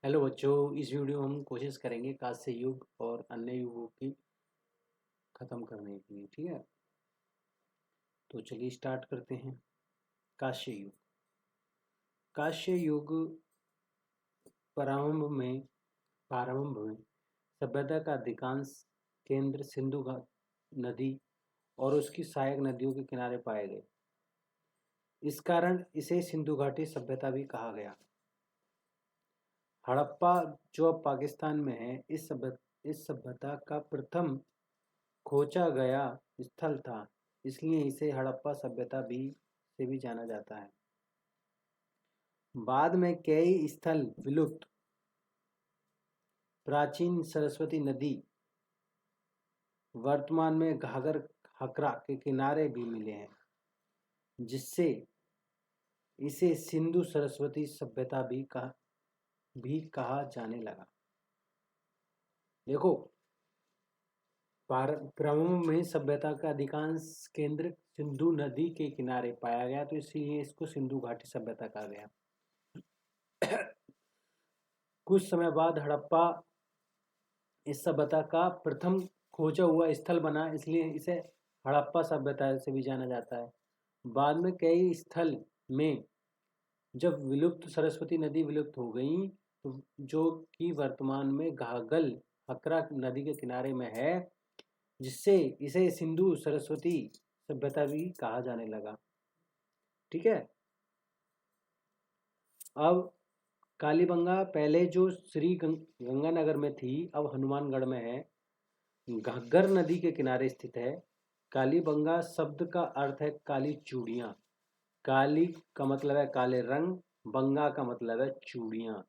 Hello बच्चों, इस video में हम कोशिश करेंगे कांस्य युग और अन्य युगों की खत्म करने के लिए। ठीक है, तो चलिए स्टार्ट करते हैं। कांस्य युग। कांस्य युग प्रारंभ में सभ्यता का अधिकांश केंद्र सिंधु नदी और उसकी सहायक नदियों के किनारे पाए गए। इस कारण इसे सिंधु घाटी सभ्यता भी कहा गया। हड़प्पा, जो अब पाकिस्तान में है, इस सभ्यता का प्रथम खोजा गया स्थल था, इसलिए इसे हड़प्पा सभ्यता भी से भी जाना जाता है। बाद में कई स्थल विलुप्त प्राचीन सरस्वती नदी, वर्तमान में घाघर हकरा के किनारे भी मिले हैं, जिससे इसे सिंधु सरस्वती सभ्यता भी कहा जाने लगा। देखो, प्रारंभ में सभ्यता का अधिकांश केंद्र सिंधु नदी के किनारे पाया गया, तो इसलिए इसको सिंधु घाटी सभ्यता कहा गया। कुछ समय बाद हड़प्पा इस सभ्यता का प्रथम खोजा हुआ स्थल बना, इसलिए इसे हड़प्पा सभ्यता से भी जाना जाता है। बाद में कई स्थल में जब विलुप्त सरस्वती नदी विलुप्त हो गई, तो जो कि वर्तमान में घाघल हकरा नदी के किनारे में है, जिससे इसे सिंधु सरस्वती सभ्यता भी कहा जाने लगा। ठीक है, अब कालीबंगा पहले जो श्री गंगानगर में थी, अब हनुमानगढ़ में है। घग्गर नदी के किनारे स्थित है। कालीबंगा शब्द का अर्थ है काली चूड़ियाँ। काली का मतलब है काले रंग, बंगा का मतलब है चूड़ियाँ।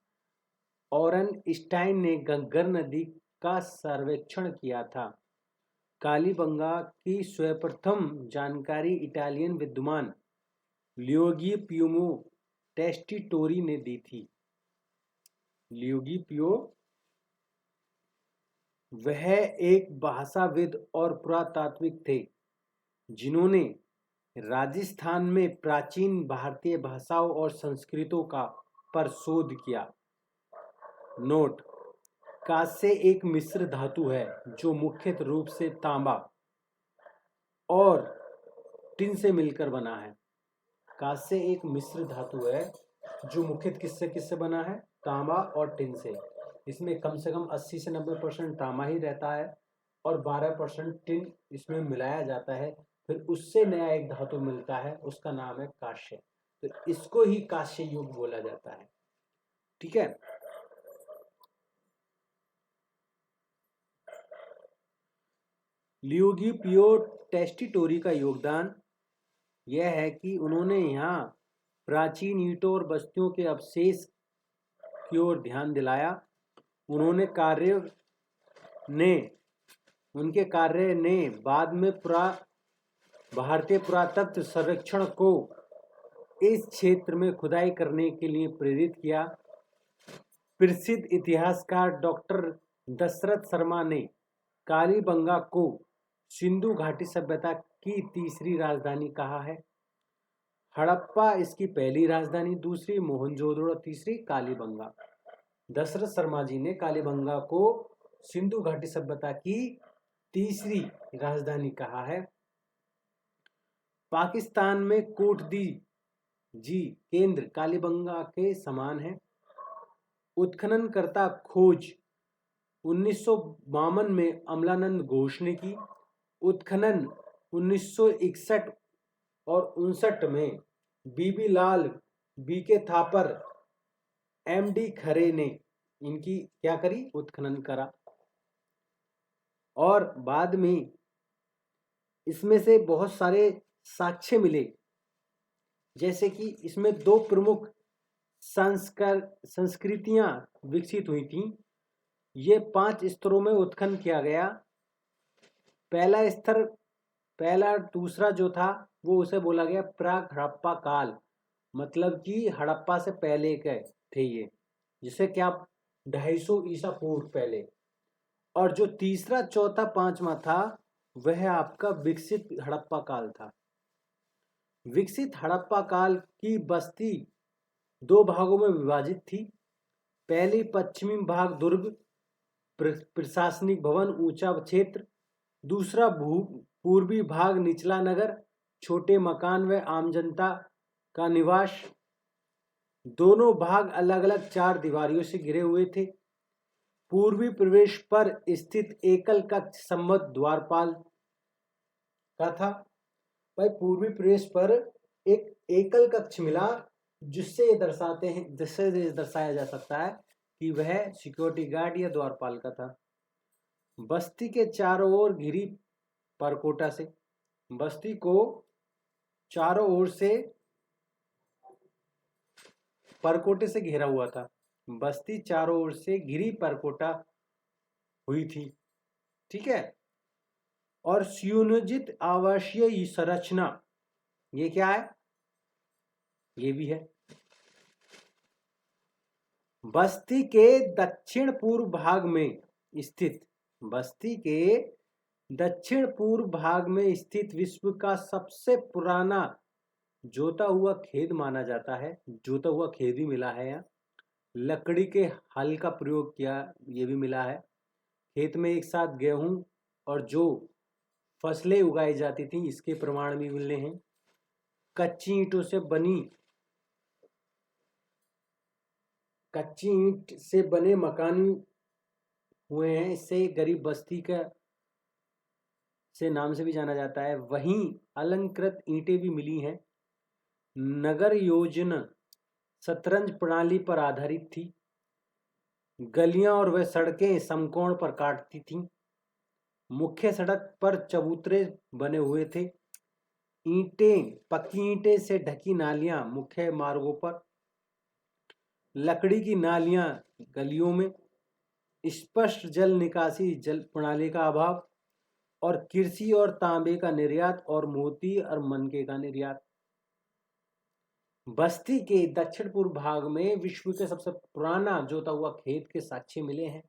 ऑरन स्टाइन ने घग्गर नदी का सर्वेक्षण किया था। कालीबंगा की सर्वप्रथम जानकारी इटालियन विद्वान लियोगी पियुमो टेस्टिटोरी ने दी थी। लियोगी पियो वह एक भाषाविद और पुरातात्विक थे, जिन्होंने राजस्थान में प्राचीन भारतीय भाषाओं और संस्कृतों पर शोध किया। नोट: कांस्य एक मिश्र धातु है जो मुख्य रूप से तांबा और टिन से मिलकर बना है। कांस्य एक मिश्र धातु है जो मुख्यतः किससे बना है? तांबा और टिन से। इसमें कम से कम 80 से 90% तांबा ही रहता है और 12% टिन इसमें मिलाया जाता है, फिर उससे नया एक धातु मिलता है, उसका नाम है कांस्य। तो इसको ही कांस्य युग बोला जाता है। ठीक है, लियोगी पियो टेस्टिटोरी का योगदान यह है कि उन्होंने यहाँ प्राचीन ईंटों और बस्तियों के अवशेष की ओर ध्यान दिलाया। उनके कार्य ने बाद में भारतीय पुरातत्व सर्वेक्षण को इस क्षेत्र में खुदाई करने के लिए प्रेरित किया। प्रसिद्ध इतिहासकार डॉक्टर दशरथ शर्मा ने कालीबंगा को सिंधु घाटी सभ्यता की तीसरी राजधानी कहा है। हड़प्पा इसकी पहली राजधानी, दूसरी मोहनजोदड़ो, तीसरी कालीबंगा। दशरथ शर्मा जी ने कालीबंगा को सिंधु घाटी सभ्यता की तीसरी राजधानी कहा है। पाकिस्तान में कोटदी जी केंद्र कालीबंगा के समान है। उत्खननकर्ता खोज 1952 में अमलानंद घोष ने की। उत्खनन 1961 और 59 में बीबी लाल, बीके थापर, एमडी खरे ने इनकी क्या करी? उत्खनन करा। और बाद में इसमें से बहुत सारे साक्ष्य मिले, जैसे कि इसमें दो प्रमुख संस्कृतियां विकसित हुई थी। ये 5 स्तरों में उत्खनन किया गया। पहला स्तर, दूसरा जो था वो उसे बोला गया प्राक हड़प्पा काल, मतलब कि हड़प्पा से पहले के थे ये, जिसे क्या 250 ईसा पूर्व पहले। और जो तीसरा, चौथा, पांचवा था वह आपका विकसित हड़प्पा काल था। विकसित हड़प्पा काल की बस्ती 2 भागों में विभाजित थी। पहली पश्चिमी भाग दुर्ग, प्रशासनिक भवन, ऊंचा क्षेत्र। दूसरा पूर्वी भाग निचला नगर, छोटे मकान व आम जनता का निवास। दोनों भाग अलग अलग 4 दीवारों से घिरे हुए थे। पूर्वी प्रवेश पर स्थित एकल कक्ष संवत द्वारपाल का था। भाई पूर्वी प्रवेश पर एक एकल कक्ष मिला, जिससे ये दर्शाया जा सकता है कि वह सिक्योरिटी गार्ड या द्वारपाल का था। बस्ती के चारों ओर घिरी परकोटा से, बस्ती को चारों ओर से परकोटे से घेरा हुआ था। बस्ती चारों ओर से घिरी परकोटा हुई थी, ठीक है। और सुनियोजित आवासीय संरचना, ये क्या है, ये भी है। बस्ती के दक्षिण पूर्व भाग में स्थित, बस्ती के दक्षिण पूर्व भाग में स्थित विश्व का सबसे पुराना जोता हुआ खेत माना जाता है। जोता हुआ खेत भी मिला है यहाँ। लकड़ी के हल का प्रयोग किया, ये भी मिला है। खेत में एक साथ गेहूं और जो फसलें उगाई जाती थी, इसके प्रमाण भी मिले हैं। कच्ची ईंटों से कच्ची ईंट से बने मकान हुए हैं। इससे गरीब बस्ती का से नाम से भी जाना जाता है। वहीं अलंकृत ईंटें भी मिली हैं। नगर योजना शतरंज प्रणाली पर आधारित थी। गलियां और वह सड़कें समकोण पर काटती थीं। मुख्य सड़क पर चबूतरे बने हुए थे। पक्की ईंटें से ढकी नालियां मुख्य मार्गों पर, लकड़ी की नालियां गलियों में, स्पष्ट जल निकासी जल प्रणाली का अभाव, और कृषि और तांबे का निर्यात और मोती और मनके का निर्यात। बस्ती के दक्षिण पूर्व भाग में विश्व के सबसे पुराना जोता हुआ खेत के साक्ष्य मिले हैं।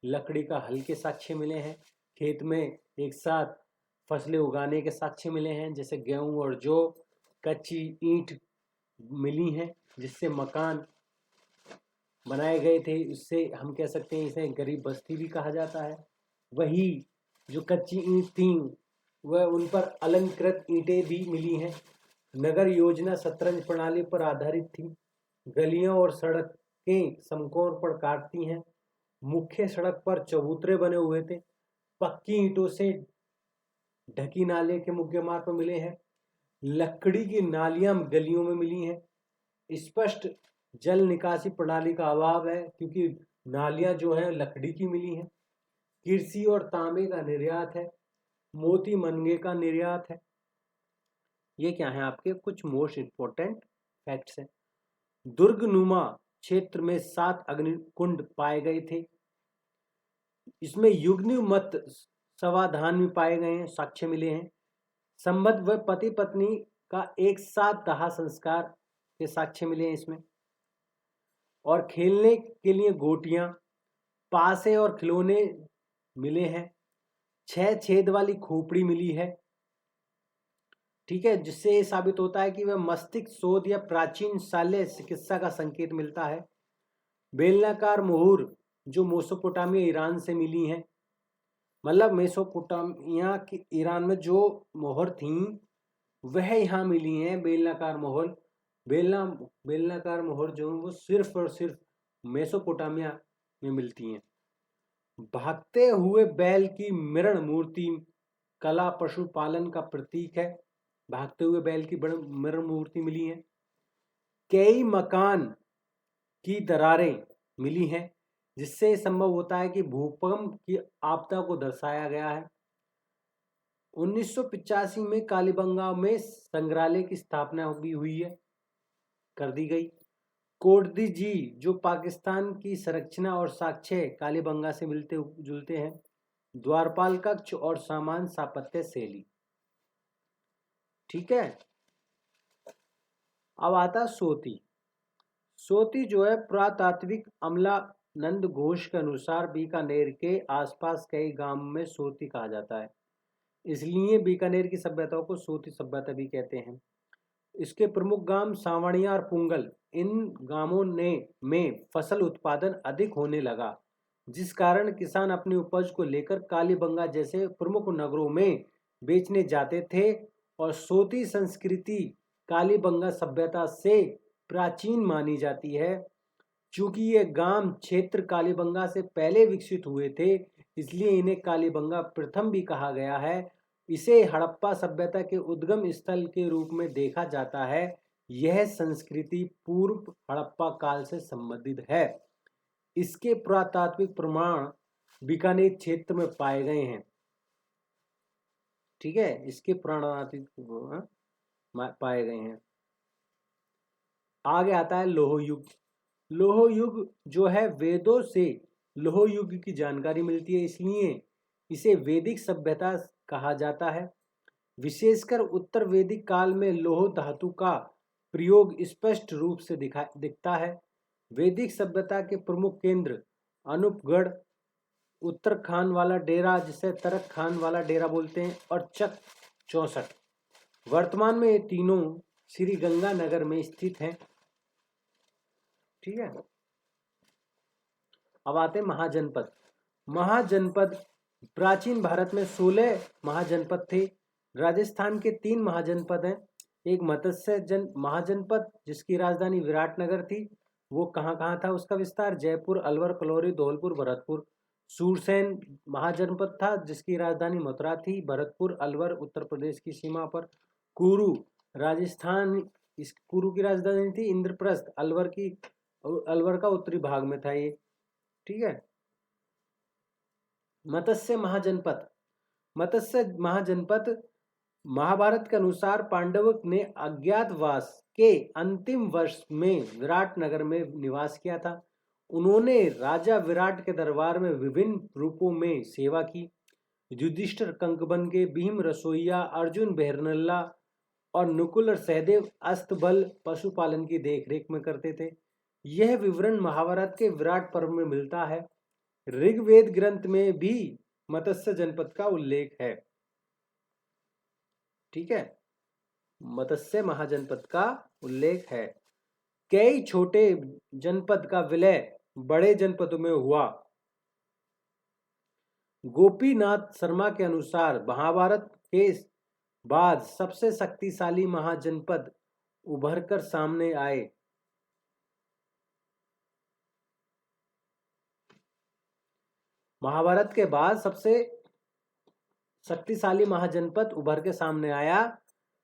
लकड़ी का हल के साक्ष्य मिले हैं। खेत में एक साथ फसलें उगाने के साक्ष्य मिले हैं, जैसे गेहूं और जौ। कच्ची ईंट मिली हैं, जिससे मकान बनाए गए थे। उससे हम कह सकते हैं इसे गरीब बस्ती भी कहा जाता है। वही जो कच्ची ईंट थी, वह उन पर अलंकृत ईंटें भी मिली हैं। नगर योजना शतरंज प्रणाली पर आधारित थी। गलियां और सड़कें समकोण पर काटती हैं। मुख्य सड़क पर चबूतरे बने हुए थे। पक्की ईंटों से ढकी नाले के मुख्य मार्ग पर मिले हैं। लकड़ी की नालियां गलियों में मिली हैं। स्पष्ट जल निकासी प्रणाली का अभाव है, क्योंकि नालियां जो है लकड़ी की मिली हैं। कृषि और तांबे का निर्यात है। मोती मनगे का निर्यात है। ये क्या है, आपके कुछ मोस्ट इंपोर्टेंट फैक्ट्स हैं। दुर्गनुमा क्षेत्र में 7 अग्निकुंड पाए गए थे। इसमें युग्नि मत समाधान भी पाए गए हैं, साक्ष्य मिले हैं। संबद्ध व पति पत्नी का एक साथ दाह संस्कार के साक्ष्य मिले हैं इसमें। और खेलने के लिए गोटियां, पासे और खिलौने मिले हैं। 6 छेद वाली खोपड़ी मिली है, ठीक है, जिससे ये साबित होता है कि वह मस्तिष्क शोध या प्राचीन शल्य चिकित्सा का संकेत मिलता है। बेलनाकार मोहर जो मेसोपोटामिया ईरान से मिली हैं, मतलब मेसोपोटामिया की ईरान में जो मोहर थी वह यहाँ मिली हैं। बेलनाकार मोहर, बेलनाकार मोहर जो वो सिर्फ और सिर्फ मेसोपोटामिया में मिलती हैं। भागते हुए बैल की मृण मूर्ति कला पशुपालन का प्रतीक है। भागते हुए बैल की मृण मूर्ति मिली है। कई मकान की दरारें मिली हैं, जिससे संभव होता है कि भूकंप की आपदा को दर्शाया गया है। 1985 में कालीबंगा में संग्रहालय की स्थापना भी हुई है, कर दी गई। कोटदी जी जो पाकिस्तान की संरचना और साक्ष्य कालीबंगा से मिलते जुलते हैं। द्वारपाल कक्ष और सामान स्थापत्य शैली, ठीक है। अब आता सोती। सोती जो है पुरातात्विक अमलानंद घोष के अनुसार बीकानेर के आसपास कई गांव में सोती कहा जाता है, इसलिए बीकानेर की सभ्यताओं को सोती सभ्यता भी कहते हैं। इसके प्रमुख गांव सावणिया और पुंगल, इन गांवों में फसल उत्पादन अधिक होने लगा, जिस कारण किसान अपनी उपज को लेकर कालीबंगा जैसे प्रमुख नगरों में बेचने जाते थे। और सोती संस्कृति कालीबंगा सभ्यता से प्राचीन मानी जाती है। चूंकि ये गांव क्षेत्र कालीबंगा से पहले विकसित हुए थे, इसलिए इन्हें कालीबंगा प्रथम भी कहा गया है। इसे हड़प्पा सभ्यता के उद्गम स्थल के रूप में देखा जाता है। यह संस्कृति पूर्व हड़प्पा काल से संबंधित है। इसके पुरातात्विक प्रमाण बीकानेर क्षेत्र में पाए गए हैं। ठीक है, इसके पुरातात्विक पाए गए हैं। आगे आता है लोह युग। लोह युग जो है, वेदों से लोह युग की जानकारी मिलती है, इसलिए इसे वैदिक सभ्यता कहा जाता है। विशेषकर उत्तर वैदिक काल में लोह धातु का प्रयोग स्पष्ट रूप से दिखता है। वैदिक सभ्यता के प्रमुख केंद्र अनूपगढ़, उत्तर खान वाला डेरा जिसे तरक खान वाला डेरा बोलते हैं, और चक 64। वर्तमान में ये तीनों श्री गंगानगर में स्थित हैं। ठीक है, अब आते हैं महाजनपद। महाजनपद प्राचीन भारत में 16 महाजनपद थे। राजस्थान के 3 महाजनपद हैं। एक मत्स्य महाजनपद जिसकी राजधानी विराटनगर थी, वो कहाँ कहाँ था उसका विस्तार, जयपुर, अलवर, कलौरी, धौलपुर, भरतपुर। सूरसेन महाजनपद था जिसकी राजधानी मथुरा थी, भरतपुर, अलवर उत्तर प्रदेश की सीमा पर। कुरु राजस्थान, इस कुरु की राजधानी थी इंद्रप्रस्थ, अलवर का उत्तरी भाग में था ये। ठीक है। मत्स्य महाजनपद। मत्स्य महाजनपद महाभारत के अनुसार पांडवों ने अज्ञातवास के अंतिम वर्ष में विराटनगर में निवास किया था। उन्होंने राजा विराट के दरबार में विभिन्न रूपों में सेवा की। युधिष्ठिर कंकबन, भीम रसोइया, अर्जुन बहरनल्ला और नकुल और सहदेव अस्तबल पशुपालन की देखरेख में करते थे। यह विवरण महाभारत के विराट पर्व में मिलता है। ऋग्वेद ग्रंथ में भी मत्स्य जनपद का उल्लेख है। ठीक है, मत्स्य महाजनपद का उल्लेख है। कई छोटे जनपद का विलय बड़े जनपदों में हुआ। गोपीनाथ शर्मा के अनुसार महाभारत के बाद सबसे शक्तिशाली महाजनपद उभरकर सामने आए। महाभारत के बाद सबसे शक्तिशाली महाजनपद उभर के सामने आया।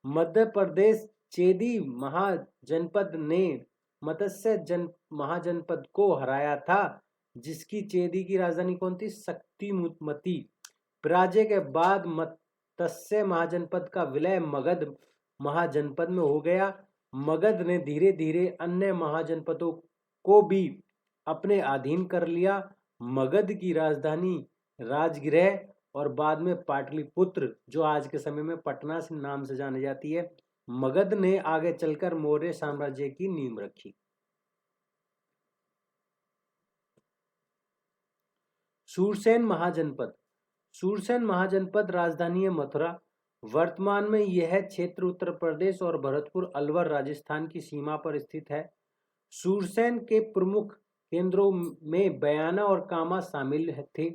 मध्य प्रदेश चेदी महाजनपद ने मत्स्य महाजनपद को हराया था, जिसकी चेदी की राजधानी कौन थी, शक्तिमती। पराजय के बाद मत्स्य महाजनपद का विलय मगध महाजनपद में हो गया। मगध ने धीरे धीरे अन्य महाजनपदों को भी अपने अधीन कर लिया। मगध की राजधानी राजगृह और बाद में पाटलिपुत्र, जो आज के समय में पटना से नाम से जानी जाती है, मगध ने आगे चलकर मौर्य साम्राज्य की नींव रखी। सूरसेन महाजनपद। सूरसेन महाजनपद राजधानी है मथुरा। वर्तमान में यह क्षेत्र उत्तर प्रदेश और भरतपुर अलवर राजस्थान की सीमा पर स्थित है। सूरसेन के प्रमुख केंद्रों में बयाना और कामा शामिल थे।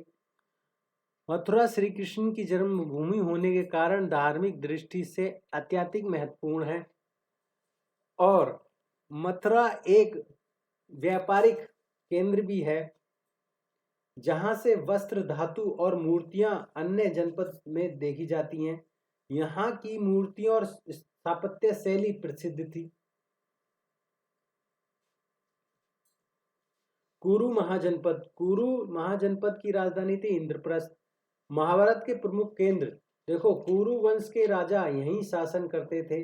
मथुरा श्री कृष्ण की जन्मभूमि होने के कारण धार्मिक दृष्टि से अत्यधिक महत्वपूर्ण है, और मथुरा एक व्यापारिक केंद्र भी है, जहां से वस्त्र, धातु और मूर्तियां अन्य जनपद में देखी जाती हैं। यहाँ की मूर्तियों और स्थापत्य शैली प्रसिद्ध थी। कुरु महाजनपद। कुरु महाजनपद की राजधानी थी इंद्रप्रस्थ। महाभारत के प्रमुख केंद्र देखो, कुरु वंश के राजा यहीं शासन करते थे।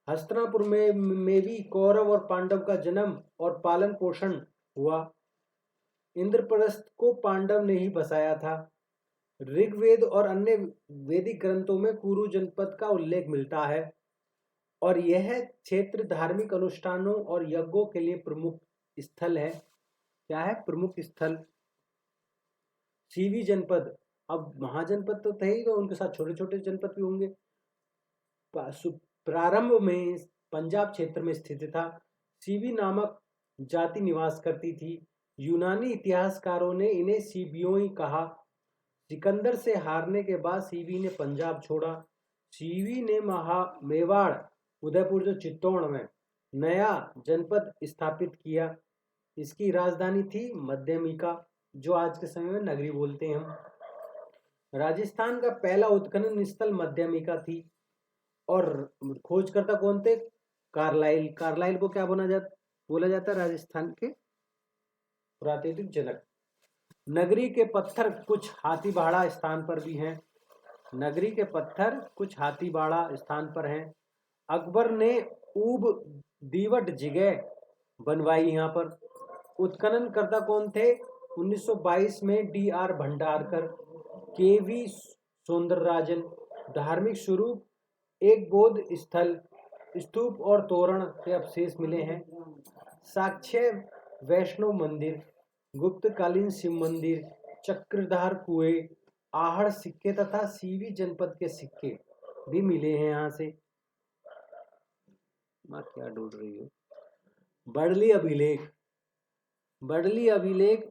हस्तिनापुर में भी कौरव और पांडव का जन्म और पालन पोषण हुआ। इंद्रप्रस्थ को पांडव ने ही बसाया था। ऋग्वेद और अन्य वैदिक ग्रंथों में कुरु जनपद का उल्लेख मिलता है, और यह क्षेत्र धार्मिक अनुष्ठानों और यज्ञों के लिए प्रमुख स्थल है। क्या है? प्रमुख स्थल। सीवी जनपद। अब महाजनपद तो थे ही, तो उनके साथ छोटे छोटे जनपद भी होंगे। प्रारंभ में पंजाब क्षेत्र में स्थित था। सीबी नामक जाति निवास करती थी। यूनानी इतिहासकारों ने इन्हें सीबियोई कहा। सिकंदर से हारने के बाद सीबी ने पंजाब छोड़ा। सीबी ने मेवाड़, उदयपुर जो चित्तौड़ में, नया जनपद स्थापित किया। इसकी राजधानी थी मध्यमिका, जो आज के समय में नगरी बोलते हैं हम। राजस्थान का पहला उत्खनन स्थल मध्यमिका थी। और खोजकर्ता कौन थे? कार्लाइल। कार्लाइल को क्या बोला जाता है? राजस्थान के पुरातात्विक जनक। नगरी के पत्थर कुछ हाथीबाड़ा स्थान पर भी हैं। नगरी के पत्थर कुछ हाथीबाड़ा स्थान पर हैं। अकबर ने ऊब दीवट जगह बनवाई यहाँ पर। उत्खनन करता कौन थे? 1922 में D.R. भंडारकर, KV सौंदरराजन। धार्मिक स्वरूप एक बौद्ध स्थल, स्तूप और तोरण के अवशेष मिले हैं। साक्ष्य वैष्णव मंदिर, गुप्तकालीन शिव मंदिर, चक्रधार कुएं, आहड़ सिक्के तथा सीवी जनपद के सिक्के भी मिले हैं यहाँ से। माँ क्या ढूंढ रही हो? बड़ली अभिलेख। बड़ली अभिलेख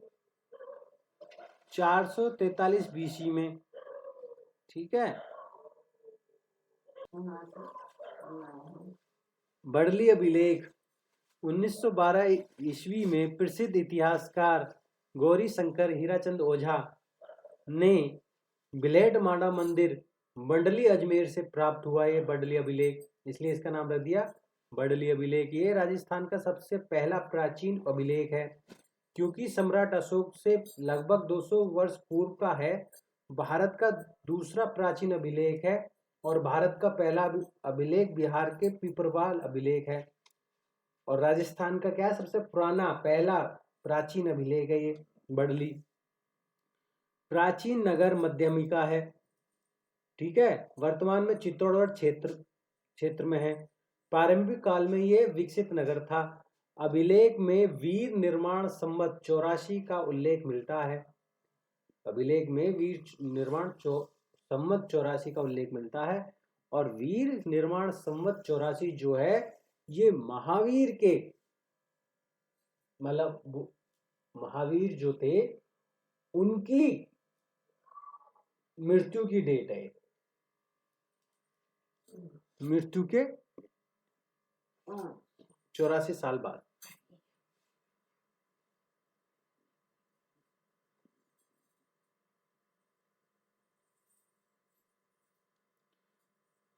443 BC में, ठीक है। बड़ली अभिलेख 1912 ईस्वी में प्रसिद्ध इतिहासकार गौरी शंकर हीराचंद ओझा ने बिलेड माड़ा मंदिर बंडली अजमेर से प्राप्त हुआ। ये बड़ली अभिलेख, इसलिए इसका नाम रख दिया बड़ली अभिलेख। ये राजस्थान का सबसे पहला प्राचीन अभिलेख है, क्योंकि सम्राट अशोक से लगभग 200 वर्ष पूर्व का है। भारत का दूसरा प्राचीन अभिलेख है और भारत का पहला अभिलेख बिहार के पिपरवाल अभिलेख है। और राजस्थान का क्या सबसे पुराना पहला प्राचीन अभिलेख है ये बड़ली। प्राचीन नगर मध्यमिका है, ठीक है। वर्तमान में चित्तौड़गढ़ क्षेत्र में है। प्रारंभिक काल में ये विकसित नगर था। अभिलेख में वीर निर्माण संवत 84 का उल्लेख मिलता है। अभिलेख में वीर निर्माण संवत 84 का उल्लेख मिलता है। और वीर निर्माण संवत 84 जो है ये महावीर के, मतलब महावीर जो थे उनकी मृत्यु की डेट है। मृत्यु के 84 साल बाद।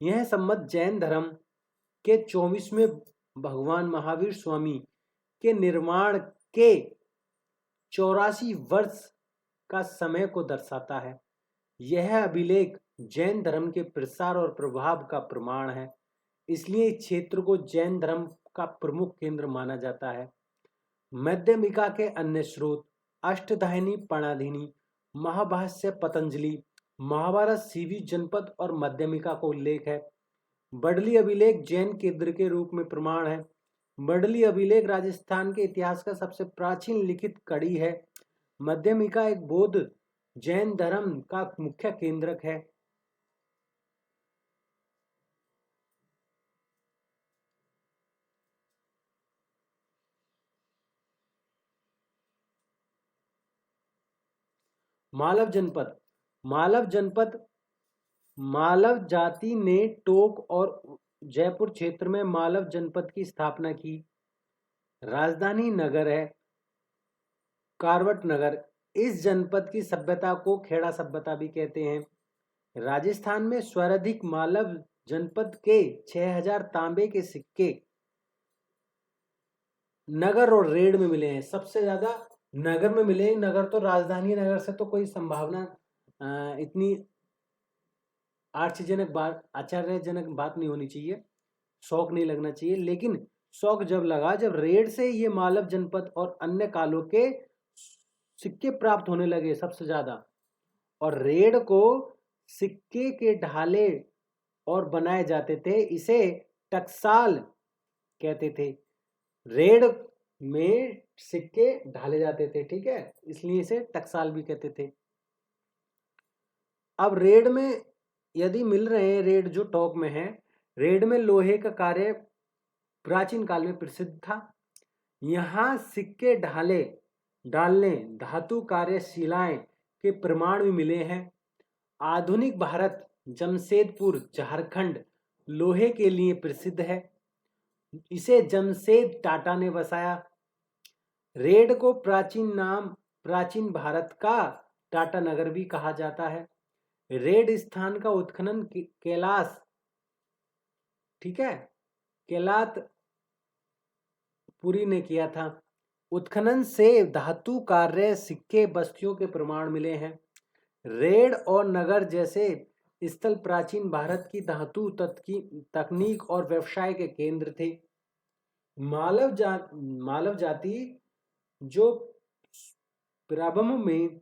यह संवत जैन धर्म के 24वें भगवान महावीर स्वामी के निर्माण के 84 वर्ष का समय को दर्शाता है। यह अभिलेख जैन धर्म के प्रसार और प्रभाव का प्रमाण है, इसलिए इस क्षेत्र को जैन धर्म का प्रमुख केंद्र माना जाता है। मध्यमिका के अन्य स्रोत अष्टधायनी प्रणाधिनी, महाभाष्य पतंजलि, महाभारत सीवी जनपद और मध्यमिका को उल्लेख है। बड़ली अभिलेख जैन केंद्र के रूप में प्रमाण है। बड़ली अभिलेख राजस्थान के इतिहास का सबसे प्राचीन लिखित कड़ी है। मध्यमिका एक बौद्ध जैन धर्म का मुख्य केंद्रक है। मालव जनपद। मालव जाति ने टोक और जयपुर क्षेत्र में मालव जनपद की स्थापना की। राजधानी नगर है कारवट नगर। इस जनपद की सभ्यता को खेड़ा सभ्यता भी कहते हैं। राजस्थान में सर्वाधिक मालव जनपद के 6000 तांबे के सिक्के नगर और रेड में मिले हैं। सबसे ज्यादा नगर में मिले। नगर तो राजधानी नगर से तो कोई संभावना इतनी आश्चर्यजनक बात नहीं होनी चाहिए, शौक नहीं लगना चाहिए। लेकिन शौक जब लगा जब रेड से ये मालव जनपद और अन्य कालों के सिक्के प्राप्त होने लगे सबसे ज्यादा। और रेड को सिक्के के ढाले और बनाए जाते थे, इसे टकसाल कहते थे। रेड में सिक्के ढाले जाते थे, ठीक है, इसलिए इसे टकसाल भी कहते थे। अब रेड में यदि मिल रहे हैं, रेड जो टॉक में है, रेड में लोहे का कार्य प्राचीन काल में प्रसिद्ध था। यहाँ सिक्के डालने धातु कार्य शिलाएं के प्रमाण भी मिले हैं। आधुनिक भारत जमशेदपुर झारखंड लोहे के लिए प्रसिद्ध है। इसे जमशेद टाटा ने बसाया। रेड को प्राचीन भारत का टाटा नगर भी कहा जाता है। रेड स्थान का उत्खनन कैलाश, ठीक है, कैलातपुरी ने किया था। उत्खनन से धातु कार्य सिक्के बस्तियों के प्रमाण मिले हैं। रेड और नगर जैसे स्थल प्राचीन भारत की धातु तकनीक और व्यवसाय के केंद्र थे। मालव जाति जो प्रारंभ में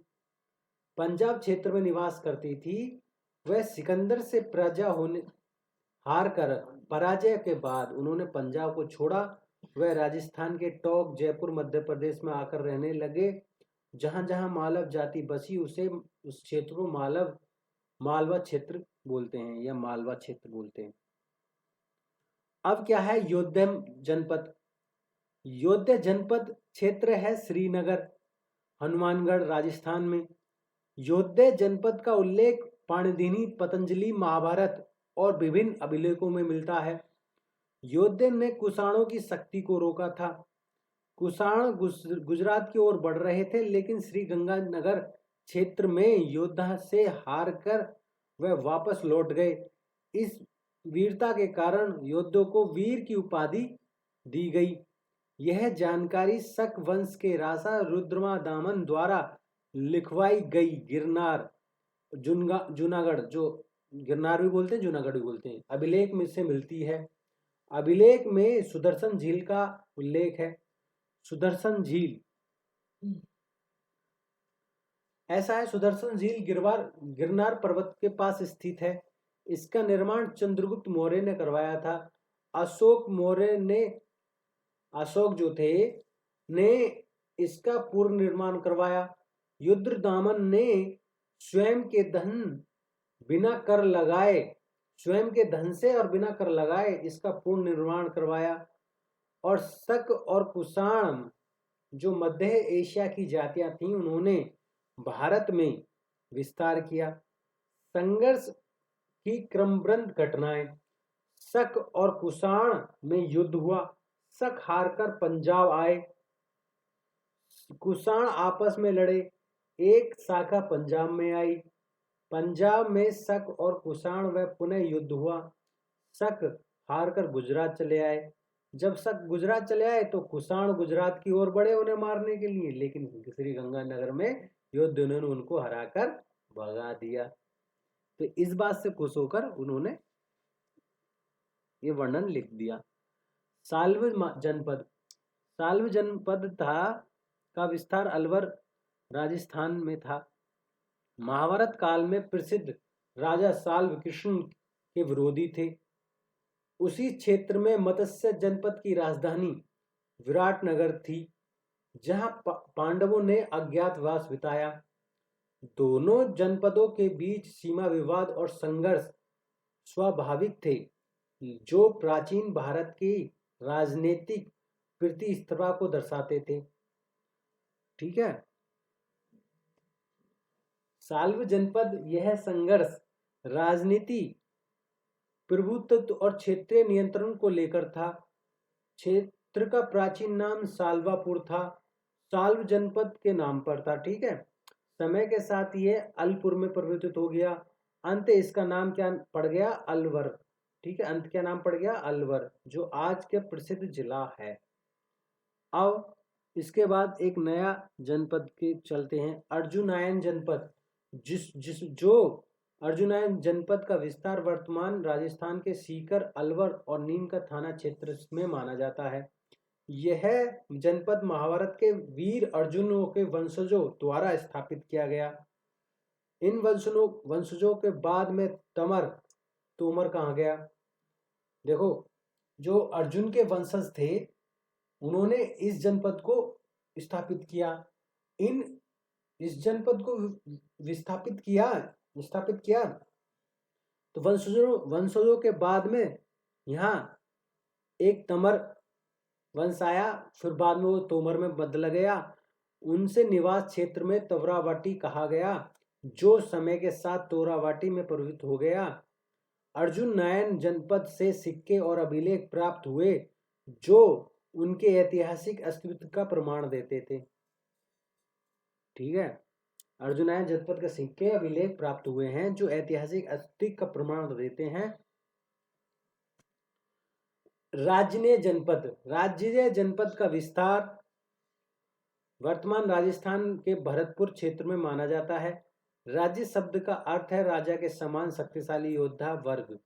पंजाब क्षेत्र में निवास करती थी, वह सिकंदर से हार कर पराजय के बाद उन्होंने पंजाब को छोड़ा। वह राजस्थान के टोंक, जयपुर, मध्य प्रदेश में आकर रहने लगे। जहां जहां मालव जाति बसी उस क्षेत्र को मालवा क्षेत्र बोलते हैं या मालवा क्षेत्र बोलते हैं। अब क्या है योध्या जनपद। योध्या जनपद क्षेत्र है श्रीनगर, हनुमानगढ़, राजस्थान में। योध्या जनपद का उल्लेख पाणिनि, पतंजलि, महाभारत और विभिन्न अभिलेखों में मिलता है। योध्या ने कुषाणों की शक्ति को रोका था। कुषाण गुजरात की ओर बढ़ रहे थे, लेकिन श्री गंगानगर क्षेत्र में योद्धा से हार कर वह वापस लौट गए। इस वीरता के कारण योद्धों को वीर की उपाधि दी गई। यह जानकारी शक वंश के राजा रुद्रमादामन द्वारा लिखवाई गई जूनागढ़, जो गिरनार भी बोलते हैं, जूनागढ़ भी बोलते हैं, अभिलेख में से मिलती है। अभिलेख में सुदर्शन झील का उल्लेख है। सुदर्शन झील ऐसा है, सुदर्शन झील गिरनार पर्वत के पास स्थित है। इसका निर्माण चंद्रगुप्त मौर्य ने करवाया था। अशोक जो थे ने इसका पूर्ण निर्माण करवाया। रुद्रदामन ने स्वयं के धन से और बिना कर लगाए इसका पूर्ण निर्माण करवाया। और शक और कुषाण जो मध्य एशिया की जातियां थीं, उन्होंने भारत में विस्तार किया। संघर्ष की क्रमबद्ध घटनाएं। शक और कुषाण में युद्ध हुआ। शक हारकर पंजाब आए। कुषाण आपस में लड़े। एक शाखा पंजाब में आई। पंजाब में शक और कुषाण व पुनः युद्ध हुआ। शक हारकर गुजरात चले आए। जब शक गुजरात चले आए तो कुषाण गुजरात की ओर बढ़े उन्हें मारने के लिए, लेकिन श्री गंगानगर में युद्ध उन्होंने उनको हराकर भगा दिया। तो इस बात से खुश होकर उन्होंने ये वर्णन लिख दिया। साल्व जनपद का विस्तार अलवर राजस्थान में था। महाभारत काल में प्रसिद्ध राजा साल्व कृष्ण के विरोधी थे। उसी क्षेत्र में मत्स्य जनपद की राजधानी विराटनगर थी, जहां पांडवों ने अज्ञातवास बिताया। दोनों जनपदों के बीच सीमा विवाद और संघर्ष स्वाभाविक थे, जो प्राचीन भारत की राजनीतिक प्रतिस्पर्धा को दर्शाते थे। ठीक है। साल्व जनपद यह संघर्ष राजनीति, प्रभुत्व और क्षेत्रीय नियंत्रण को लेकर था। क्षेत्र का प्राचीन नाम साल्वापुर था, साल्व जनपद के नाम पर था। ठीक है। समय के साथ यह अलपुर में परिवर्तित हो गया। अंत इसका नाम क्या पड़ गया? अलवर। ठीक है, अंत क्या नाम पड़ गया? अलवर, जो आज के प्रसिद्ध जिला है। अब इसके बाद एक नया जनपद के चलते हैं, अर्जुनायन जनपद। जो अर्जुनायन जनपद का विस्तार वर्तमान राजस्थान के सीकर, अलवर और नीम का थाना क्षेत्र में माना जाता है। यह जनपद महाभारत के वीर अर्जुनों के वंशजों द्वारा स्थापित किया गया। इन वंशजों के बाद में तोमर कहाँ गया? देखो, जो अर्जुन के वंशज थे उन्होंने इस जनपद को स्थापित किया। इस जनपद को विस्थापित किया तो वंशजों के बाद में यहाँ एक तमर वंश आया, फिर बाद में वो तोमर में बदला गया। उनसे निवास क्षेत्र में तवरावाटी कहा गया, जो समय के साथ तोरावाटी में परिवर्तित हो गया। अर्जुन नायन जनपद से सिक्के और अभिलेख प्राप्त हुए जो उनके ऐतिहासिक अस्तित्व का प्रमाण देते थे। ठीक है, अर्जुन नायन जनपद के सिक्के अभिलेख प्राप्त हुए हैं जो ऐतिहासिक अस्तित्व का प्रमाण देते हैं। राज्य जनपद का विस्तार वर्तमान राजस्थान के भरतपुर क्षेत्र में माना जाता है। राज्य शब्द का अर्थ है राजा के समान शक्तिशाली योद्धा वर्ग।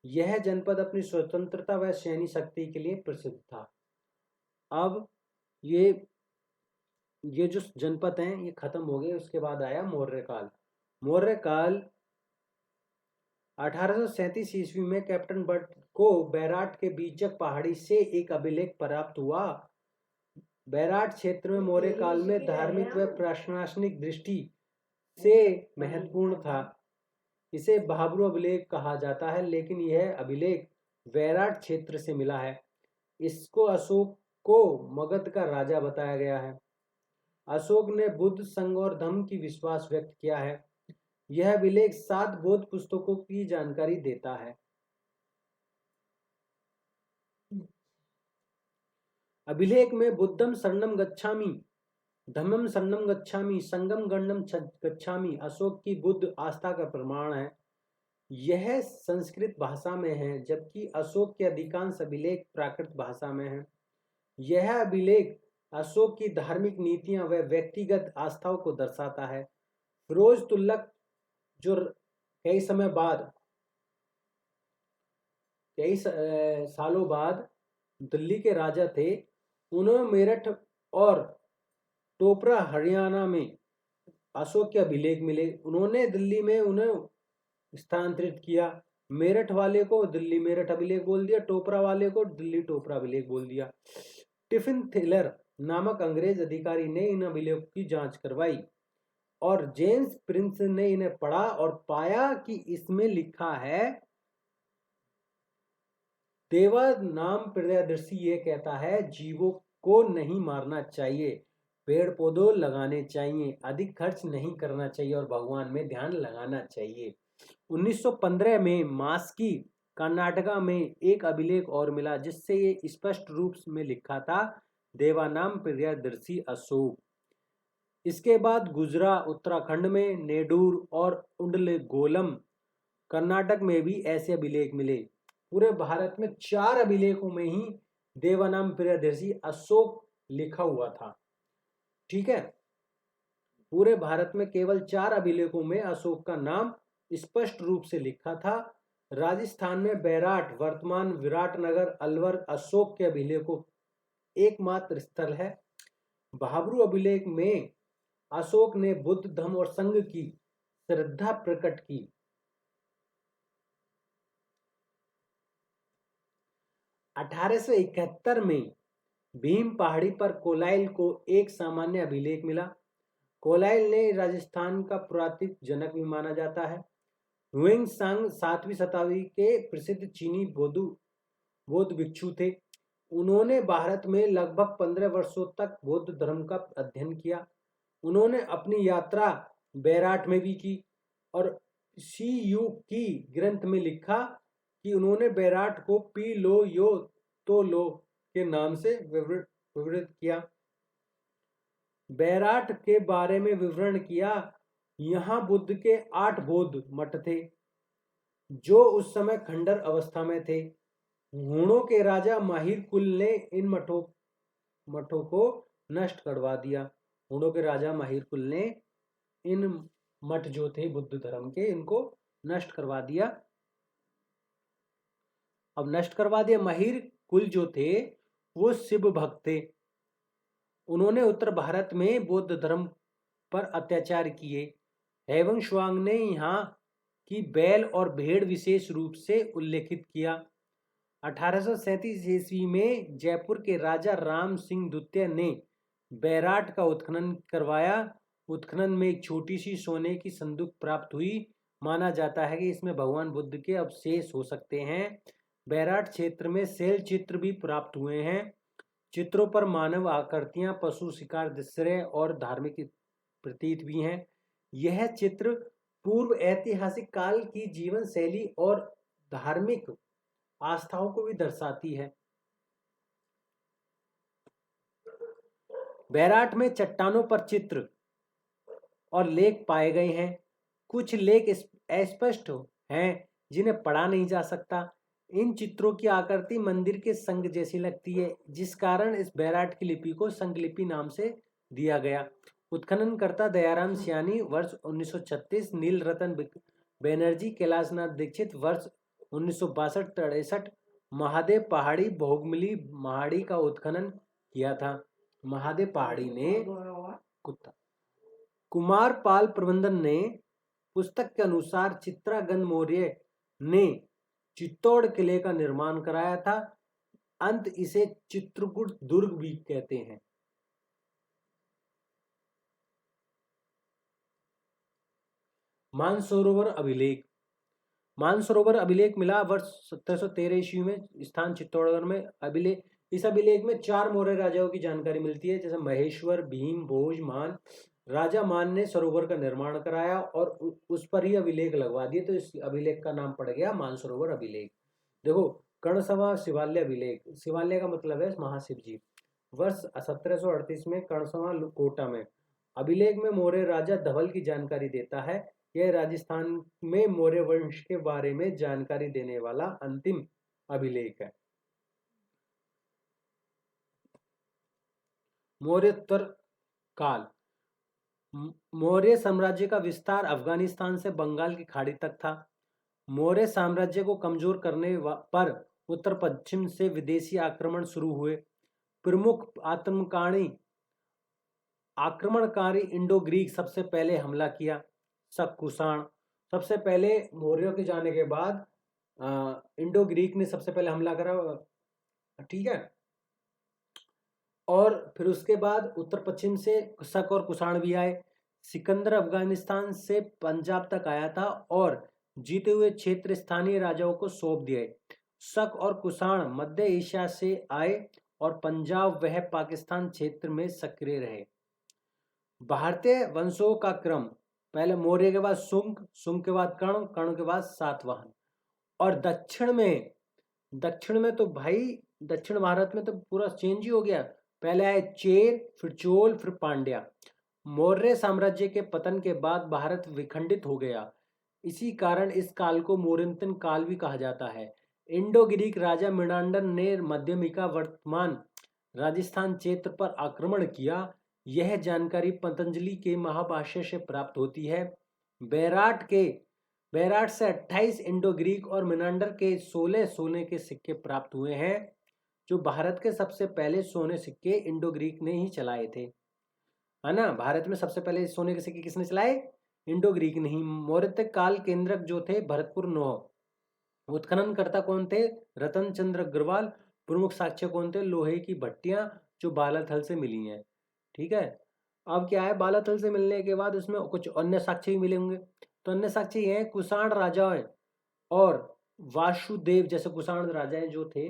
यह जनपद अपनी स्वतंत्रता व सैन्य शक्ति के लिए प्रसिद्ध था। अब ये जो जनपद हैं ये खत्म हो गए। उसके बाद आया मौर्य काल। मौर्य काल 1837 ईस्वी में कैप्टन बट को बैराट के बीचक पहाड़ी से एक अभिलेख प्राप्त हुआ। बैराट क्षेत्र में मौर्य काल में धार्मिक व प्रशासनिक दृष्टि से महत्वपूर्ण था। इसे बहाबरू अभिलेख कहा जाता है, लेकिन यह अभिलेख बैराट क्षेत्र से मिला है। इसको अशोक को मगध का राजा बताया गया है। अशोक ने बुद्ध, संघ और धम्म की विश्वास व्यक्त किया है। यह अभिलेख 7 बौद्ध पुस्तकों की जानकारी देता है। अभिलेख में बुद्धम शरणम गच्छामि, धम्मम शरणम गच्छामि, संगम गणम गच्छामि अशोक की बुद्ध आस्था का प्रमाण है। यह संस्कृत भाषा में है, जबकि अशोक के अधिकांश अभिलेख प्राकृत भाषा में हैं। यह अभिलेख अशोक की धार्मिक नीतियां व व्यक्तिगत आस्थाओं को दर्शाता है। फिरोज तुगलक जो कई सालों बाद दिल्ली के राजा थे, उन्होंने मेरठ और टोपरा हरियाणा में अशोक के अभिलेख मिले। उन्होंने दिल्ली में उन्हें स्थानांतरित किया। मेरठ वाले को दिल्ली मेरठ अभिलेख बोल दिया, टोपरा वाले को दिल्ली टोपरा अभिलेख बोल दिया। टिफिन थेलर नामक अंग्रेज अधिकारी ने इन अभिलेखों की जांच करवाई और जेम्स प्रिंस ने इन्हें पढ़ा और पाया कि इसमें लिखा है, देवा नाम प्रियदर्शी ये कहता है जीवों को नहीं मारना चाहिए, पेड़ पौधों लगाने चाहिए, अधिक खर्च नहीं करना चाहिए और भगवान में ध्यान लगाना चाहिए। 1915 में मास्की कर्नाटका में एक अभिलेख और मिला जिससे ये स्पष्ट रूप में लिखा था, देवानाम प्रियदर्शी अशोक। इसके बाद गुजरात उत्तराखंड में नेडूर और उंडलगोलम कर्नाटक में भी ऐसे अभिलेख मिले। पूरे भारत में 4 अभिलेखों में ही देवानाम प्रियदर्शी अशोक लिखा हुआ था। ठीक है, पूरे भारत में केवल 4 अभिलेखों में अशोक का नाम स्पष्ट रूप से लिखा था। राजस्थान में बैराट, वर्तमान विराटनगर, अलवर अशोक के अभिलेखों एकमात्र स्थल है। बहाबरू अभिलेख में अशोक ने बुद्ध, धम्म और संघ की श्रद्धा प्रकट की। (1871) में भीम पहाड़ी पर कोलाइल को एक सामान्य अभिलेख मिला। कोलाइल ने राजस्थान का पुरातात्विक जनक भी माना जाता है। हुएंग सांग 7वीं शताब्दी के प्रसिद्ध चीनी बौद्ध भिक्षु थे। उन्होंने भारत में लगभग 15 वर्षों तक बौद्ध धर्म का अध्ययन किया। उन्होंने अपनी यात्रा बैराट में भी की और सी.यू. की ग्रंथ में लिखा कि उन्होंने बैराट को पी लो यो तो लो के नाम से विवृत किया। बैराट के बारे में विवरण किया। यहाँ बुद्ध के 8 बौद्ध मठ थे जो उस समय खंडर अवस्था में थे। हूणों के राजा माहिर कुल ने इन मठों को नष्ट करवा दिया। हूणों के राजा माहिर कुल ने इन मठ जो थे बुद्ध धर्म के, इनको नष्ट करवा दिया। अब नष्ट करवा दिया। माहिर कुल जो थे वो शिव भक्त थे। उन्होंने उत्तर भारत में बौद्ध धर्म पर अत्याचार किए। हेवंग श्वांग ने यहाँ की बैल और भेड़ विशेष रूप से उल्लेखित किया। 1837 ईस्वी में जयपुर के राजा राम सिंह द्वितीय ने बैराट का उत्खनन करवाया। उत्खनन में एक छोटी सी सोने की संदूक प्राप्त हुई। माना जाता है कि इसमें भगवान बुद्ध के अवशेष हो सकते हैं। बैराट क्षेत्र में शैल चित्र भी प्राप्त हुए हैं। चित्रों पर मानव आकृतियां, पशु शिकार दृश्य और धार्मिक प्रतीत भी हैं। यह चित्र पूर्व ऐतिहासिक काल की जीवन शैली और धार्मिक आस्थाओं को भी दर्शाती है। बैराट में चट्टानों पर चित्र और लेख पाए गए हैं। कुछ लेख अस्पष्ट हैं जिन्हें पढ़ा नहीं जा सकता। इन चित्रों की आकृति मंदिर के संघ जैसी लगती है, जिस कारण इस बैराट की लिपि को संघलिपि नाम से दिया गया। उत्खननकर्ता दयाराम सियानी वर्ष 1936, नील रतन बैनर्जी, कैलाशनाथ दीक्षित वर्ष 1962-63, महादेव पहाड़ी बहुगमिली महाड़ी का उत्खनन किया था। महादेव पहाड़ी ने कुत्ता कुमारपाल प्रबंधन ने पुस्तक के अनुसार चित्रागन मौर्य ने चित्तौड़ किले का निर्माण कराया था। अंत इसे चित्रकूट दुर्ग भी कहते हैं। मानसरोवर अभिलेख। मानसरोवर अभिलेख मिला वर्ष 1713 ईस्वी में, स्थान चित्तौड़गढ़ में। अभिलेख, इस अभिलेख में 4 मौर्य राजाओं की जानकारी मिलती है, जैसे महेश्वर, भीम, भोज, मान। राजा मान ने सरोवर का निर्माण कराया और उस पर ही अभिलेख लगवा दिए, तो इस अभिलेख का नाम पड़ गया मानसरोवर अभिलेख। देखो, कर्णसभा शिवालय अभिलेख। शिवालय का मतलब है महाशिव जी। वर्ष 1738 में कर्णसभा कोटा में। अभिलेख में मौर्य राजा धवल की जानकारी देता है। यह राजस्थान में मौर्य वंश के बारे में जानकारी देने वाला अंतिम अभिलेख है। मौर्योत्तर काल। मौर्य साम्राज्य का विस्तार अफगानिस्तान से बंगाल की खाड़ी तक था। मौर्य साम्राज्य को कमजोर करने पर उत्तर पश्चिम से विदेशी आक्रमण शुरू हुए। प्रमुख आक्रमणकारी इंडो ग्रीक सबसे पहले हमला किया। शक कुषाण। सबसे पहले मौर्यों के जाने के बाद इंडो ग्रीक ने सबसे पहले हमला करा, ठीक है। और फिर उसके बाद उत्तर पश्चिम से शक और कुषाण भी आए। सिकंदर अफगानिस्तान से पंजाब तक आया था और जीते हुए क्षेत्र स्थानीय राजाओं को सौंप दिए। शक और कुषाण मध्य एशिया से आए और पंजाब वह पाकिस्तान क्षेत्र में सक्रिय रहे। भारतीय वंशों का क्रम, पहले मौर्य के बाद शुंग, शुंग के बाद कर्ण, कर्ण के बाद सातवाहन। और दक्षिण में तो भाई दक्षिण भारत में तो पूरा चेंज ही हो गया। पहले आए चेर, फिर चोल, फिर पांड्या। मौर्य साम्राज्य के पतन के बाद भारत विखंडित हो गया। इसी कारण इस काल को मौर्यतन काल भी कहा जाता है। इंडो ग्रीक राजा मिनांडर ने मध्यमिका वर्तमान राजस्थान क्षेत्र पर आक्रमण किया। यह जानकारी पतंजलि के महाभाष्य से प्राप्त होती है। बैराट से 28 इंडो ग्रीक और मिनांडर के 16 सोने के सिक्के प्राप्त हुए हैं। जो भारत के सबसे पहले सोने सिक्के इंडो ग्रीक ने ही चलाए थे, है ना। भारत में सबसे पहले सोने के सिक्के किसने चलाए? इंडो ग्रीक ने ही। मौर्य काल केंद्रक जो थे भरतपुर 9। उत्खननकर्ता कौन थे? रतन चंद्र अग्रवाल। प्रमुख साक्ष्य कौन थे? लोहे की भट्टियां जो बालाथल से मिली हैं, ठीक है। अब क्या है, बालाथल से मिलने के बाद उसमें कुछ अन्य साक्ष्य भी मिले होंगे। तो अन्य साक्ष्य ये हैं, कुषाण राजाएं और वासुदेव जैसे कुषाण राजाएं जो थे,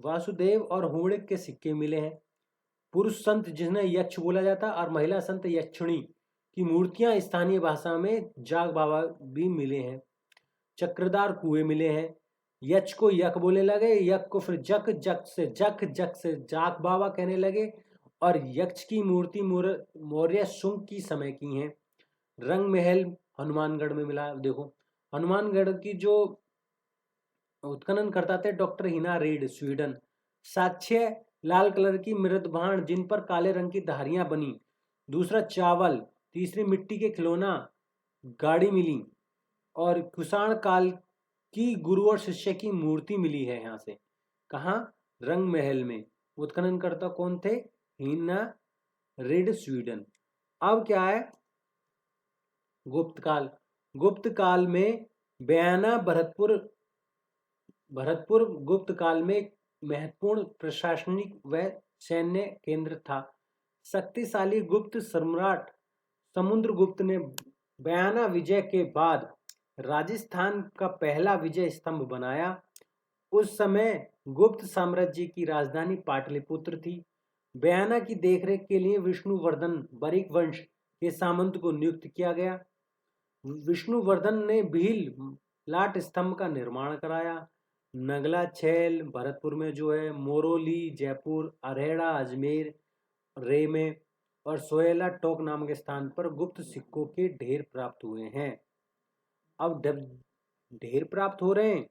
वासुदेव और हुणिक के सिक्के मिले हैं। पुरुष संत जिन्हें यक्ष बोला जाता और महिला संत यक्षिणी की मूर्तियां स्थानीय भाषा में जाग बाबा भी मिले हैं। चक्रदार कुएं मिले हैं। यक्ष को यक बोलने लगे, यक को फिर जक, जक से जाग बाबा कहने लगे। और यक्ष की मूर्ति मौर्य शुंग की समय की हैं। रंग महल हनुमानगढ़ में मिला। देखो, हनुमानगढ़ की जो उत्खनन करता थे डॉक्टर हिना रेड, स्वीडन। साक्ष्य, लाल कलर की मृदभाण जिन पर काले रंग की धारियां बनी। दूसरा चावल। तीसरी मिट्टी के खिलौना गाड़ी मिली। और कुषाण काल की गुरु और शिष्य की मूर्ति मिली है यहाँ से। कहाँ? रंग महल में। उत्खनन करता कौन थे? Hina red, Sweden. अब क्या है? गुप्त काल। गुप्त काल में बयाना भरतपुर गुप्त काल में महत्वपूर्ण प्रशासनिक व सैन्य केंद्र था। शक्तिशाली गुप्त सम्राट समुद्रगुप्त ने बयाना विजय के बाद राजस्थान का पहला विजय स्तंभ बनाया। उस समय गुप्त साम्राज्य की राजधानी पाटलिपुत्र थी। बयाना की देखरेख के लिए विष्णुवर्धन बरिक वंश के सामंत को नियुक्त किया गया। विष्णुवर्धन ने भील लाट स्तंभ का निर्माण कराया। नगला छैल भरतपुर में जो है, मोरोली जयपुर, अरेड़ा अजमेर रे में और सोहेला टोक नाम के स्थान पर गुप्त सिक्कों के ढेर प्राप्त हुए हैं। अब जब ढेर प्राप्त हो रहे हैं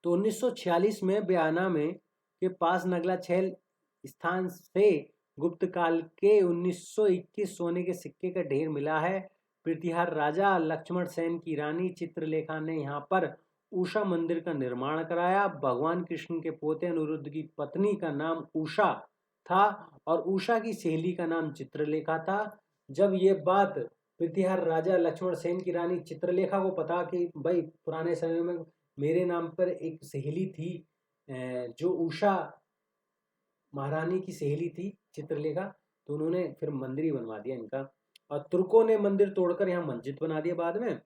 तो 1946 में बयाना में के पास नगला छैल स्थान से गुप्त काल के 1921 सोने के सिक्के का ढेर मिला है। प्रतिहार राजा लक्ष्मण सेन की रानी चित्रलेखा ने यहाँ पर उषा मंदिर का निर्माण कराया। भगवान कृष्ण के पोते अनिरुद्ध की पत्नी का नाम उषा था और उषा की सहेली का नाम चित्रलेखा था। जब ये बात प्रतिहार राजा लक्ष्मण सेन की रानी चित्रलेखा को पता कि भाई पुराने समय में मेरे नाम पर एक सहेली थी, जो उषा महारानी की सहेली थी चित्रलेखा, तो उन्होंने फिर मंदिर ही बनवा दिया इनका। और तुर्कों ने मंदिर तोड़कर यहाँ मस्जिद बना दिया बाद में,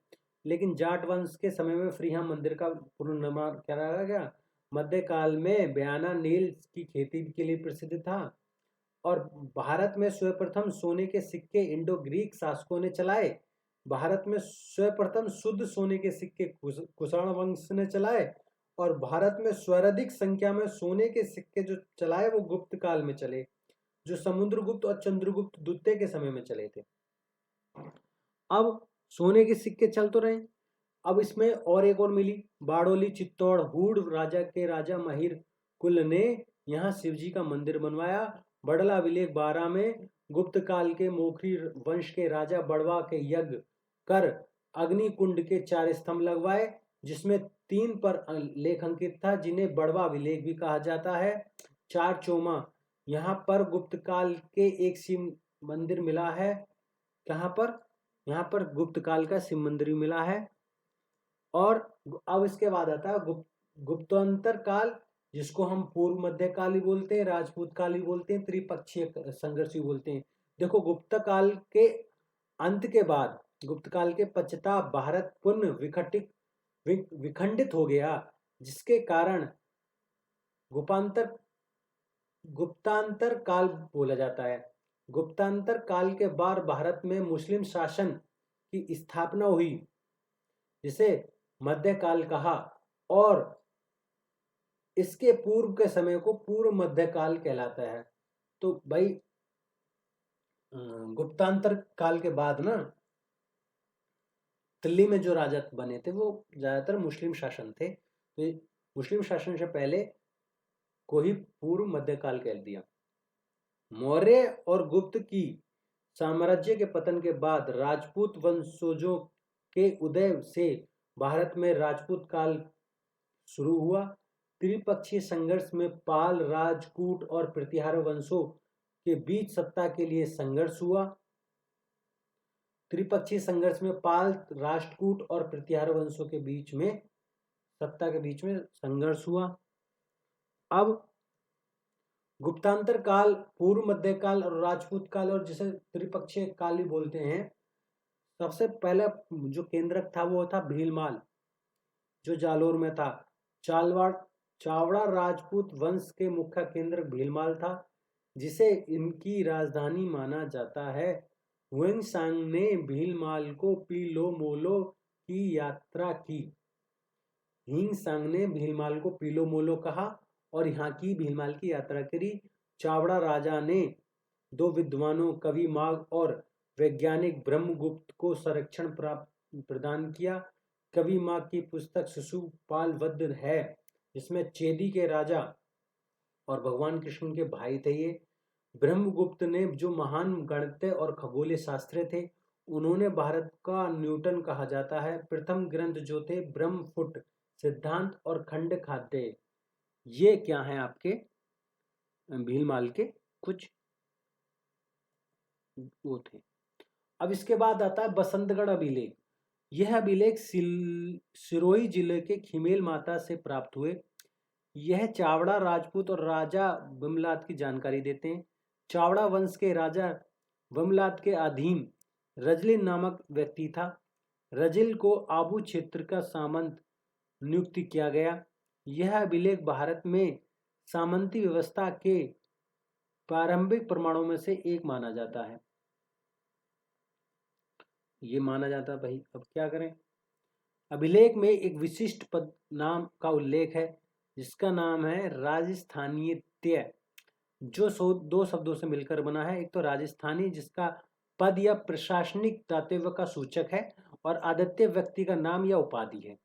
लेकिन जाट वंश के समय में फिर यहाँ मंदिर का पुनर्निर्माण कराया गया। मध्यकाल में बयाना नील की खेती के लिए प्रसिद्ध था और भारत में सर्वप्रथम सोने के सिक्के इंडो ग्रीक शासकों ने चलाए। भारत में सर्वप्रथम शुद्ध सोने के सिक्के कुषाण वंश ने चलाए और भारत में सर्वाधिक संख्या में सोने के सिक्के जो चलाए वो गुप्त काल में चले, जो समुद्रगुप्त और चंद्रगुप्त द्वितीय के समय में चले थे। अब सोने के सिक्के चल तो रहे, अब इसमें और एक और मिली, बाड़ोली चित्तौड़ हूड़ राजा के राजा महिर कुल ने यहाँ शिवजी का मंदिर बनवाया। बड़ला विलेख 12 में गुप्त काल के मोखरी वंश के राजा बड़वा के यज्ञ कर अग्नि कुंड के 4 स्तंभ लगवाए, जिसमें 3 पर लेख अंकित था, जिन्हें बड़वा विलेख भी कहा जाता है। 4 चोमा यहाँ पर गुप्त काल के एक शिव मंदिर मिला है। कहाँ पर? यहाँ पर गुप्त काल का शिव मंदिर मिला है। और अब इसके बाद आता है गुप्तोत्तर काल, जिसको हम पूर्व मध्य काल ही बोलते हैं, राजपूत काल ही बोलते हैं, त्रिपक्षीय संघर्ष ही बोलते हैं। देखो, गुप्त काल के अंत के बाद, गुप्त काल के पश्चात भारत पुनः विखंडित हो गया, जिसके कारण गुप्तांतर काल बोला जाता है। गुप्तांतर काल के बाद भारत में मुस्लिम शासन की स्थापना हुई, जिसे मध्यकाल कहा, और इसके पूर्व के समय को पूर्व मध्यकाल कहलाता है। तो भाई गुप्तांतर काल के बाद ना दिल्ली में जो राजा बने थे वो ज्यादातर मुस्लिम शासन थे, तो मुस्लिम शासन से पहले को ही पूर्व मध्यकाल कह दिया। मौर्य और गुप्त की साम्राज्य के पतन के बाद राजपूत वंशजों के उदय से भारत में राजपूत काल शुरू हुआ। त्रिपक्षीय संघर्ष में पाल, राजपूत और प्रतिहार वंशों के बीच सत्ता के लिए संघर्ष हुआ। त्रिपक्षीय संघर्ष में पाल, राष्ट्रकूट और प्रतिहार वंशों के बीच में सत्ता के बीच में संघर्ष हुआ। अब गुप्तांतर काल, पूर्व मध्यकाल और राजपूत काल, और जिसे त्रिपक्षीय काल ही बोलते हैं, सबसे पहला जो केंद्रक था वो था भीलमाल, जो जालोर में था। चावड़ा राजपूत वंश के मुख्य केंद्र भीलमाल था, जिसे इनकी राजधानी माना जाता है। हुएंगसांग ने भीलमाल को पीलोमोलो की यात्रा की। हिंगसांग ने भीलमाल को पीलोमोलो कहा और यहाँ की भीलमाल की यात्रा करी। चावड़ा राजा ने 2 विद्वानों कवि माघ और वैज्ञानिक ब्रह्मगुप्त को संरक्षण प्रदान किया। कवि माघ की पुस्तक शिशुपाल वध है, जिसमें चेदी के राजा और भगवान कृष्ण के भाई थे ये। ब्रह्मगुप्त ने जो महान गणितज्ञ और खगोलीय शास्त्री थे, उन्होंने भारत का न्यूटन कहा जाता है। प्रथम ग्रंथ जो थे ब्रह्मफुट सिद्धांत और खंड खाद्य, ये क्या है आपके भीलमाल के कुछ वो थे। अब इसके बाद आता है बसंतगढ़ अभिलेख। यह अभिलेख सिरोही जिले के खिमेल माता से प्राप्त हुए। यह चावड़ा राजपूत और राजा विमलात की जानकारी देते हैं। चावड़ा वंश के राजा विमलात के अधीन रजलिन नामक व्यक्ति था। रजिल को आबू क्षेत्र का सामंत नियुक्त किया गया। यह अभिलेख भारत में सामंती व्यवस्था के प्रारंभिक प्रमाणों में से एक माना जाता है। ये माना जाता है भाई, अब क्या करें। अभिलेख में एक विशिष्ट पद नाम का उल्लेख है जिसका नाम है राजस्थानीत्य, जो दो शब्दों से मिलकर बना है। एक तो राजस्थानी जिसका पद या प्रशासनिक दायित्व का सूचक है, और आदित्य व्यक्ति का नाम या उपाधि है।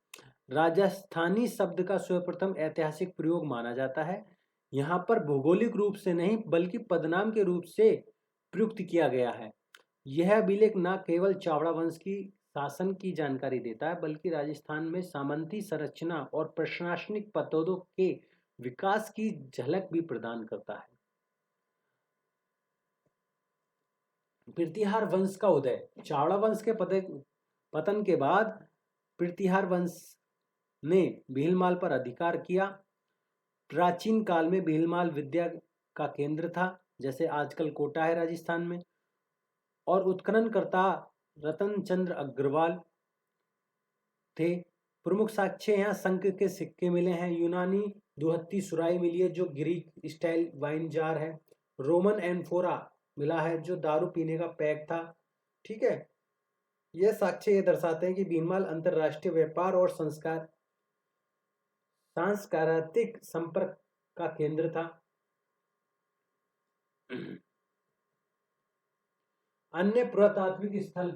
राजस्थानी शब्द का सर्वप्रथम ऐतिहासिक प्रयोग माना जाता है। यहाँ पर भौगोलिक रूप से नहीं बल्कि पदनाम के रूप से प्रयुक्त किया गया है। यह अभिलेख न केवल चावड़ा वंश की शासन की जानकारी देता है बल्कि राजस्थान में सामंती संरचना और प्रशासनिक पदों के विकास की झलक भी प्रदान करता है। प्रतिहार वंश का उदय। चावड़ा वंश के पतन के बाद प्रतिहार वंश ने भीलमाल पर अधिकार किया। प्राचीन काल में भीलमाल विद्या का केंद्र था, जैसे आजकल कोटा है राजस्थान में। और उत्खननकर्ता रतन चंद्र अग्रवाल थे। प्रमुख साक्ष्य यहाँ शंख के सिक्के मिले हैं, यूनानी दुहत्ती सुराही मिली है जो ग्रीक स्टाइल वाइन जार है, रोमन एनफोरा मिला है जो दारू पीने का पैक था। ठीक है, यह साक्ष्य ये दर्शाते हैं कि भीलमाल अंतरराष्ट्रीय व्यापार और सांस्कृतिक संपर्क का केंद्र था। अन्य पुरातात्विक स्थल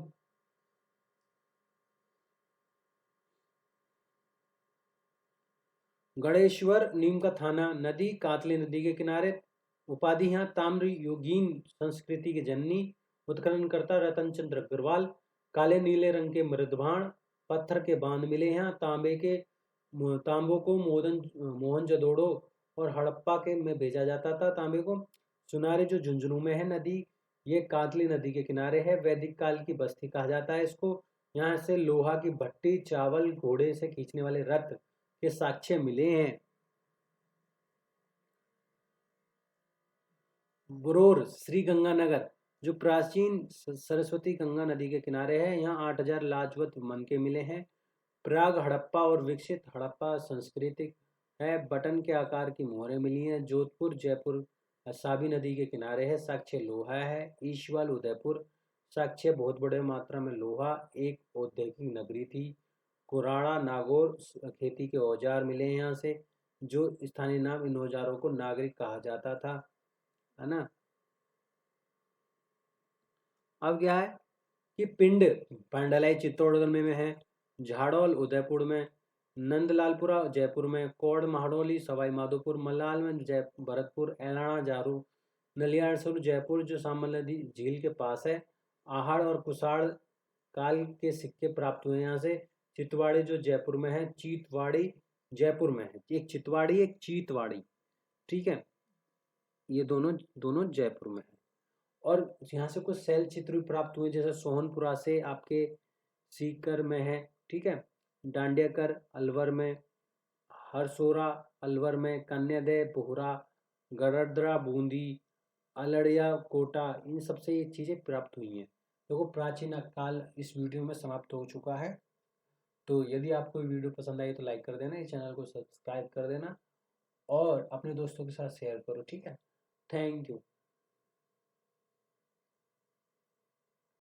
गणेश्वर नीम का थाना, नदी कातली नदी के किनारे। उपाधि यहाँ ताम्र युगीन संस्कृति की जननी। उत्खननकर्ता रतन चंद्र अग्रवाल। काले नीले रंग के मृदभाण पत्थर के बांध मिले यहाँ। तांबों को मोहनजोदड़ो और हड़प्पा के में भेजा जाता था तांबे को। सुनारे जो झुंझुनू में है नदी, ये कातली नदी के किनारे है। वैदिक काल की बस्ती कहा जाता है इसको। यहाँ से लोहा की भट्टी, चावल, घोड़े से खींचने वाले रथ के साक्ष्य मिले हैं। बुरोर श्री गंगानगर जो प्राचीन सरस्वती गंगा नदी के किनारे है, यहाँ 8000 लाजवत मनके मिले हैं। प्राग हड़प्पा और विकसित हड़प्पा संस्कृति है। बटन के आकार की मोहरें मिली हैं। जोधपुर जयपुर साबी नदी के किनारे है, साक्ष्य लोहा है। ईशवाल उदयपुर साक्ष्य बहुत बड़े मात्रा में लोहा, एक औद्योगिक नगरी थी। कुराड़ा नागौर खेती के औजार मिले हैं यहाँ से, जो स्थानीय नाम इन औजारों को नागरिक कहा जाता था, है ना। अब क्या है कि पिंड पांडलाई चित्तौड़गढ़ में है, झाड़ौल उदयपुर में, नंदलालपुरा जयपुर में, कौड़ महाडोली सवाई माधोपुर, मलाल में भरतपुर, एलाना जारू नलियासुर जयपुर जो सामल नदी झील के पास है। आहड़ और कुसाड़ काल के सिक्के प्राप्त हुए यहाँ से। चितवाड़ी जो जयपुर में है, चीतवाड़ी जयपुर में है। एक चितवाड़ी एक चीतवाड़ी, ठीक है, ये दोनों दोनों जयपुर में है। और यहाँ से कुछ शैल चित्र भी प्राप्त हुए, जैसे सोहनपुरा से आपके सीकर में है, ठीक है, डांडियाकर अलवर में, हरसोरा अलवर में, कन्यादेव बोहरा, गड़दरा बूंदी, अलड़िया कोटा, इन सबसे ये चीज़ें प्राप्त हुई हैं। देखो प्राचीन काल इस वीडियो में समाप्त हो चुका है। तो यदि आपको वीडियो पसंद आई तो लाइक कर देना, इस चैनल को सब्सक्राइब कर देना और अपने दोस्तों के साथ शेयर करो, ठीक है। Thank you.